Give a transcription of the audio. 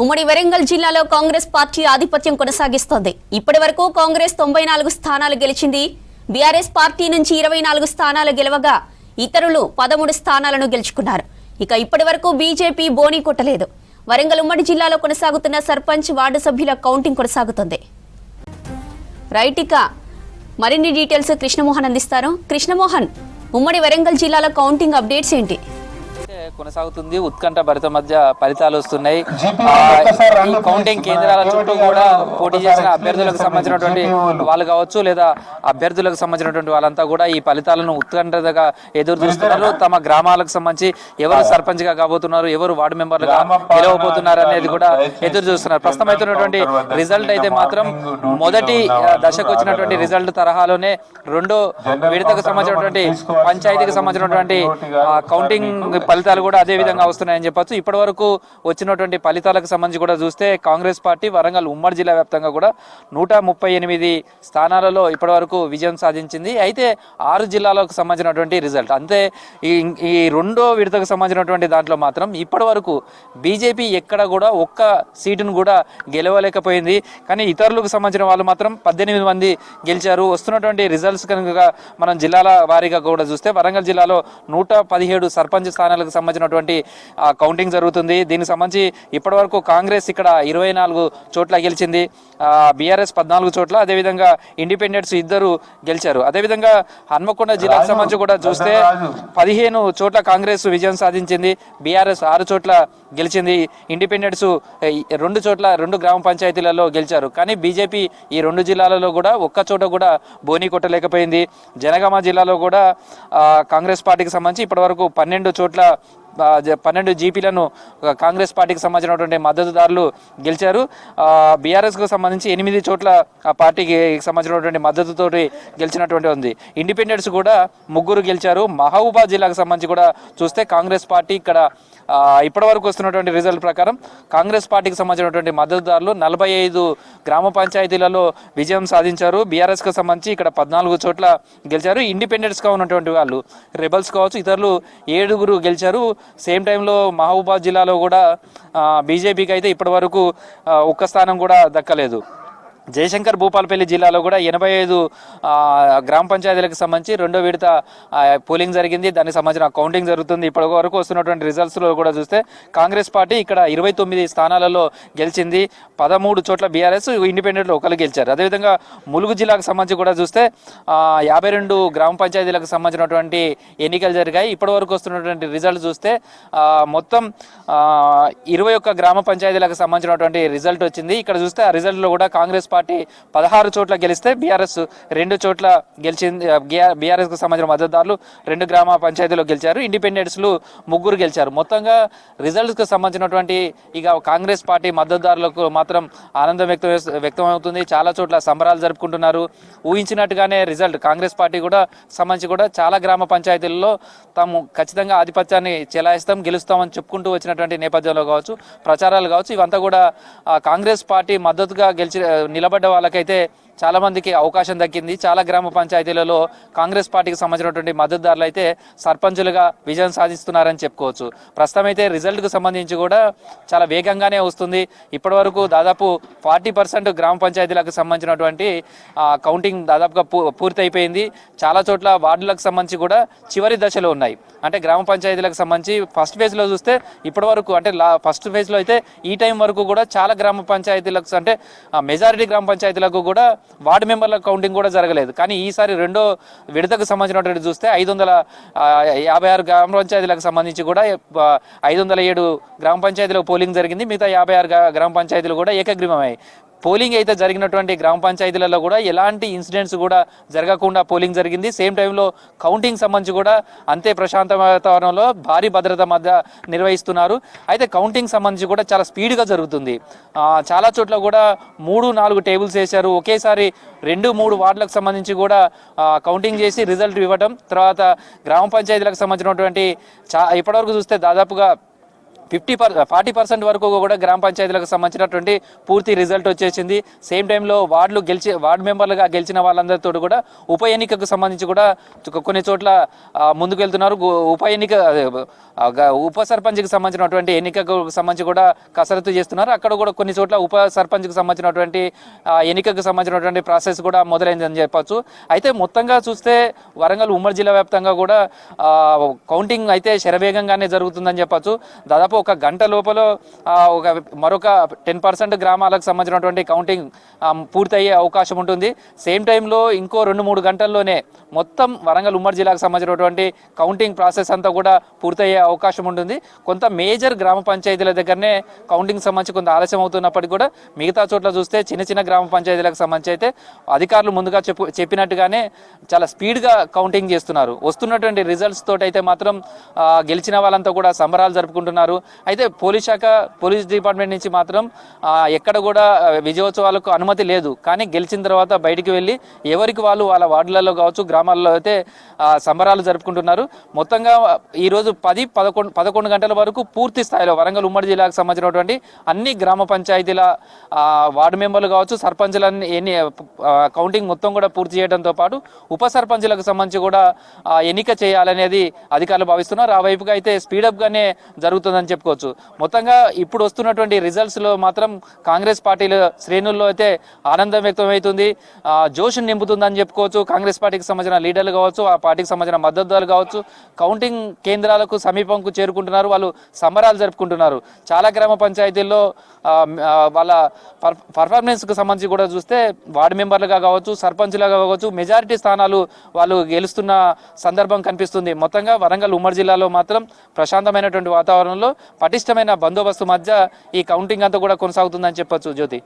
ఉమ్మడి వరంగల్ జిల్లాలో కాంగ్రెస్ పార్టీ ఆధిపత్యం కొనసాగిస్తోంది. ఇప్పటివరకు కాంగ్రెస్ 94 స్థానాలు గెలిచింది. బీఆర్ఎస్ పార్టీ నుంచి 24 స్థానాలు గెలవగా ఇతరులు 13 స్థానాలను గెలుచుకున్నారు. ఇక ఇప్పటివరకు బీజేపీ బోనీ కొట్టలేదు. వరంగల్ ఉమ్మడి జిల్లాలో కొనసాగుతున్న సర్పంచ్ వార్డు సభ్యుల కౌంటింగ్ కొనసాగుతుంది. రైట్, ఇక మరిన్ని డీటెయిల్స్ కృష్ణమోహన్ అందిస్తారు. కృష్ణమోహన్, ఉమ్మడి వరంగల్ జిల్లాలో కౌంటింగ్ అప్డేట్స్ ఏంటి? కొనసాగుతుంది. ఉత్కంఠ భరిత మధ్య ఫలితాలు వస్తున్నాయి. ఈ కౌంటింగ్ కేంద్రాల చుట్టూ కూడా పోటీ చేసిన అభ్యర్థులకు సంబంధించినటువంటి వాళ్ళు కావచ్చు, లేదా అభ్యర్థులకు సంబంధించినటువంటి వాళ్ళంతా కూడా ఈ ఫలితాలను ఉత్కంఠగా ఎదురు చూస్తున్నారు. తమ గ్రామాలకు సంబంధించి ఎవరు సర్పంచ్ గా కాబోతున్నారు, ఎవరు వార్డు మెంబర్లుగా గెలవబోతున్నారు అనేది కూడా ఎదురు చూస్తున్నారు. ప్రస్తుతం అయినటువంటి రిజల్ట్ అయితే మాత్రం మొదటి దశకు వచ్చినటువంటి రిజల్ట్ తరహాలోనే రెండో విడతకు సంబంధించినటువంటి పంచాయతీకి సంబంధించినటువంటి కౌంటింగ్ ఫలితాలు కూడా అదే విధంగా వస్తున్నాయని చెప్పొచ్చు. ఇప్పటి వరకు వచ్చినటువంటి ఫలితాలకు సంబంధించి కూడా చూస్తే కాంగ్రెస్ పార్టీ వరంగల్ ఉమ్మడి జిల్లా వ్యాప్తంగా కూడా 138 స్థానాలలో ఇప్పటి వరకు విజయం సాధించింది. అయితే 6 జిల్లాలకు సంబంధించినటువంటి రిజల్ట్ అంతే. ఈ రెండో విడతకు సంబంధించినటువంటి దాంట్లో మాత్రం ఇప్పటి వరకు బీజేపీ ఎక్కడ కూడా ఒక్క సీటును కూడా గెలవలేకపోయింది. కానీ ఇతరులకు సంబంధించిన వాళ్ళు మాత్రం 18 మంది గెలిచారు. వస్తున్నటువంటి రిజల్ట్స్ కనుక మనం జిల్లాల వారీగా కూడా చూస్తే వరంగల్ జిల్లాలో 117 సర్పంచ్ స్థానాలకు సంబంధించినటువంటి కౌంటింగ్ జరుగుతుంది. దీనికి సంబంధించి ఇప్పటి వరకు కాంగ్రెస్ ఇక్కడ 24 చోట్ల గెలిచింది, బీఆర్ఎస్ 14 చోట్ల, అదేవిధంగా ఇండిపెండెంట్స్ 2 గెలిచారు. అదేవిధంగా హన్మకొండ జిల్లాకు సంబంధించి కూడా చూస్తే 15 చోట్ల కాంగ్రెస్ విజయం సాధించింది, బీఆర్ఎస్ 6 చోట్ల గెలిచింది, ఇండిపెండెంట్స్ 2 చోట్ల 2 గ్రామ పంచాయతీలలో గెలిచారు. కానీ బీజేపీ ఈ 2 జిల్లాలలో కూడా ఒక్క చోట కూడా బోనీ కొట్టలేకపోయింది. జనగామ జిల్లాలో కూడా కాంగ్రెస్ పార్టీకి సంబంధించి ఇప్పటి వరకు 12 చోట్ల 12 జీపీలను కాంగ్రెస్ పార్టీకి సంబంధించినటువంటి మద్దతుదారులు గెలిచారు. బీఆర్ఎస్కు సంబంధించి 8 చోట్ల ఆ పార్టీకి సంబంధించినటువంటి మద్దతుతోటి గెలిచినటువంటి ఉంది. ఇండిపెండెంట్స్ కూడా 3 గెలిచారు. మహబూబాబాద్ జిల్లాకు సంబంధించి కూడా చూస్తే కాంగ్రెస్ పార్టీ ఇక్కడ ఇప్పటి వరకు వస్తున్నటువంటి రిజల్ట్ ప్రకారం కాంగ్రెస్ పార్టీకి సంబంధించినటువంటి మద్దతుదారులు 45 గ్రామ పంచాయతీలలో విజయం సాధించారు. బీఆర్ఎస్కు సంబంధించి ఇక్కడ 14 చోట్ల గెలిచారు. ఇండిపెండెంట్స్గా ఉన్నటువంటి వాళ్ళు రెబల్స్ కావచ్చు, ఇతరులు 7 గెలిచారు. సేమ్ టైంలో మహబూబాబాద్ జిల్లాలో కూడా బీజేపీకి అయితే ఇప్పటి వరకు ఒక్క స్థానం కూడా దక్కలేదు. జయశంకర్ భూపాలపల్లి జిల్లాలో కూడా 85 గ్రామ పంచాయతీలకు సంబంధించి రెండో విడత పోలింగ్ జరిగింది. దానికి సంబంధించిన కౌంటింగ్ జరుగుతుంది. ఇప్పటి వరకు వస్తున్నటువంటి రిజల్ట్స్లో కూడా చూస్తే కాంగ్రెస్ పార్టీ ఇక్కడ 29 స్థానాలలో గెలిచింది. 13 చోట్ల బీఆర్ఎస్, ఇండిపెండెంట్లు 1 గెలిచారు. అదేవిధంగా ములుగు జిల్లాకు సంబంధించి కూడా చూస్తే 52 గ్రామ పంచాయతీలకు సంబంధించినటువంటి ఎన్నికలు జరిగాయి. ఇప్పటి వరకు వస్తున్నటువంటి రిజల్ట్ చూస్తే మొత్తం 21 గ్రామ పంచాయతీలకు సంబంధించినటువంటి రిజల్ట్ వచ్చింది. ఇక్కడ చూస్తే ఆ రిజల్ట్లో కూడా కాంగ్రెస్ పార్టీ 16 చోట్ల గెలిస్తే బీఆర్ఎస్ 2 చోట్ల గెలిచింది. బీఆర్ఎస్ కు సంబంధించిన మద్దతుదారులు 2 గ్రామ పంచాయతీలో గెలిచారు. ఇండిపెండెంట్స్లు 3 గెలిచారు. మొత్తంగా రిజల్ట్స్ కు సంబంధించినటువంటి ఇక కాంగ్రెస్ పార్టీ మద్దతుదారులకు మాత్రం ఆనందం వ్యక్తమవుతుంది. చాలా చోట్ల సంబరాలు జరుపుకుంటున్నారు. ఊహించినట్టుగానే రిజల్ట్ కాంగ్రెస్ పార్టీ కూడా సంబంధించి కూడా చాలా గ్రామ పంచాయతీల్లో తాము ఖచ్చితంగా ఆధిపత్యాన్ని చెలాయిస్తాం, గెలుస్తామని చెప్పుకుంటూ వచ్చినటువంటి నేపథ్యంలో కావచ్చు, ప్రచారాలు కావచ్చు, ఇవంతా కూడా కాంగ్రెస్ పార్టీ మద్దతుగా నిలబడ్డ వాళ్ళకైతే చాలా మందికి అవకాశం దక్కింది. చాలా గ్రామ పంచాయతీలలో కాంగ్రెస్ పార్టీకి సంబంధించినటువంటి మద్దతుదారులు అయితే సర్పంచులుగా విజయం సాధిస్తున్నారని చెప్పుకోవచ్చు. ప్రస్తుతం అయితే రిజల్ట్కు సంబంధించి కూడా చాలా వేగంగానే వస్తుంది. ఇప్పటి వరకు దాదాపు 40% గ్రామ పంచాయతీలకు సంబంధించినటువంటి కౌంటింగ్ దాదాపుగా పూర్తి అయిపోయింది. చాలా చోట్ల వార్డులకు సంబంధించి కూడా చివరి దశలో ఉన్నాయి. అంటే గ్రామ పంచాయతీలకు సంబంధించి ఫస్ట్ ఫేజ్లో చూస్తే ఇప్పటి వరకు అంటే ఫస్ట్ ఫేజ్లో అయితే ఈ టైం వరకు కూడా చాలా గ్రామ పంచాయతీలకు అంటే మెజారిటీ గ్రామ పంచాయతీలకు కూడా వార్డు మెంబర్ల కౌంటింగ్ కూడా జరగలేదు. కానీ ఈసారి రెండో విడతకు సంబంధించినటువంటి చూస్తే 556 గ్రామ పంచాయతీలకు సంబంధించి కూడా 507 గ్రామ పంచాయతీలకు పోలింగ్ జరిగింది. మిగతా 56 గ్రామ పంచాయతీలు కూడా ఏకగ్రీవమయ్యాయి. పోలింగ్ అయితే జరిగినటువంటి గ్రామ పంచాయతీలలో కూడా ఎలాంటి ఇన్సిడెంట్స్ కూడా జరగకుండా పోలింగ్ జరిగింది. సేమ్ టైంలో కౌంటింగ్ సంబంధించి కూడా అంతే ప్రశాంత వాతావరణంలో భారీ భద్రత మధ్య నిర్వహిస్తున్నారు. అయితే కౌంటింగ్ సంబంధించి కూడా చాలా స్పీడ్గా జరుగుతుంది. చాలా చోట్ల కూడా 3-4 టేబుల్స్ వేశారు. ఒకేసారి 2-3 వార్డులకు సంబంధించి కూడా కౌంటింగ్ చేసి రిజల్ట్ ఇవ్వడం. తర్వాత గ్రామ పంచాయతీలకు సంబంధించినటువంటి ఇప్పటివరకు చూస్తే దాదాపుగా 40% వరకు కూడా గ్రామ పంచాయతీలకు సంబంధించినటువంటి పూర్తి రిజల్ట్ వచ్చేసింది. సేమ్ టైంలో వార్డు మెంబర్లుగా గెలిచిన వాళ్ళందరితో కూడా ఉప ఎన్నికకు సంబంధించి కూడా కొన్ని చోట్ల ముందుకు వెళ్తున్నారు. ఉప సర్పంచ్కి సంబంధించినటువంటి ఎన్నికకు సంబంధించి కూడా కసరత్తు చేస్తున్నారు. అక్కడ కూడా కొన్ని చోట్ల ఉప సర్పంచ్కి సంబంధించినటువంటి ఎన్నికకు సంబంధించినటువంటి ప్రాసెస్ కూడా మొదలైందని చెప్పొచ్చు. అయితే మొత్తంగా చూస్తే వరంగల్ ఉమ్మడి జిల్లా వ్యాప్తంగా కూడా కౌంటింగ్ అయితే శరవేగంగానే జరుగుతుందని చెప్పొచ్చు. దాదాపు ఒక గంట లోపల మరొక 10% గ్రామాలకు సంబంధించినటువంటి కౌంటింగ్ పూర్తయ్యే అవకాశం ఉంటుంది. సేమ్ టైంలో ఇంకో 2-3 గంటల్లోనే మొత్తం వరంగల్ ఉమ్మడి జిల్లాకు సంబంధించినటువంటి కౌంటింగ్ ప్రాసెస్ అంతా కూడా పూర్తయ్యే అవకాశం ఉంటుంది. కొంత మేజర్ గ్రామ పంచాయతీల దగ్గరనే కౌంటింగ్ సంబంధించి కొంత ఆలస్యం అవుతున్నప్పటికీ కూడా మిగతా చోట్ల చూస్తే చిన్న గ్రామ పంచాయతీలకు సంబంధించి అయితే అధికారులు ముందుగా చెప్పినట్టుగానే చాలా స్పీడ్గా కౌంటింగ్ చేస్తున్నారు. వస్తున్నటువంటి రిజల్ట్స్ తోటి అయితే మాత్రం గెలిచిన వాళ్ళంతా కూడా సంబరాలు జరుపుకుంటున్నారు. అయితే పోలీస్ డిపార్ట్మెంట్ నుంచి మాత్రం ఎక్కడ కూడా విజయోత్సవాలకు అనుమతి లేదు. కానీ గెలిచిన తర్వాత బయటికి వెళ్ళి ఎవరికి వాళ్ళు వాళ్ళ వార్డులలో కావచ్చు గ్రామాల్లో అయితే సంబరాలు జరుపుకుంటున్నారు. మొత్తంగా ఈరోజు 10-11 గంటల వరకు పూర్తి స్థాయిలో వరంగల్ ఉమ్మడి జిల్లాకు సంబంధించినటువంటి అన్ని గ్రామ పంచాయతీల వార్డు మెంబర్లు కావచ్చు సర్పంచులన్నీ కౌంటింగ్ మొత్తం కూడా పూర్తి చేయడంతో పాటు ఉప సర్పంచులకు సంబంధించి కూడా ఎన్నిక చేయాలనేది అధికారులు భావిస్తున్నారు. ఆ వైపుగా అయితే స్పీడప్గానే జరుగుతుందని చెప్పుకోవచ్చు. మొత్తంగా ఇప్పుడు వస్తున్నటువంటి రిజల్ట్స్లో మాత్రం కాంగ్రెస్ పార్టీల శ్రేణుల్లో అయితే ఆనందం వ్యక్తమవుతుంది, జోష్ నింపుతుందని చెప్పుకోవచ్చు. కాంగ్రెస్ పార్టీకి సంబంధించిన లీడర్లు కావచ్చు, ఆ పార్టీకి సంబంధించిన మద్దతుదారులు కావచ్చు కౌంటింగ్ కేంద్రాలకు సమీపంకు చేరుకుంటున్నారు, వాళ్ళు సంబరాలు జరుపుకుంటున్నారు. చాలా గ్రామ పంచాయతీల్లో వాళ్ళ పర్ఫార్మెన్స్కి సంబంధించి కూడా చూస్తే వార్డు మెంబర్లుగా కావచ్చు సర్పంచ్లుగా కావచ్చు మెజారిటీ స్థానాలు వాళ్ళు గెలుస్తున్న సందర్భం కనిపిస్తుంది. మొత్తంగా వరంగల్ ఉమ్మడి జిల్లాలో మాత్రం ప్రశాంతమైనటువంటి వాతావరణంలో పటిష్టమైన బందోబస్తు మధ్య ఈ కౌంటింగ్ అంతా కూడా కొనసాగుతుందని చెప్పొచ్చు. జ్యోతి.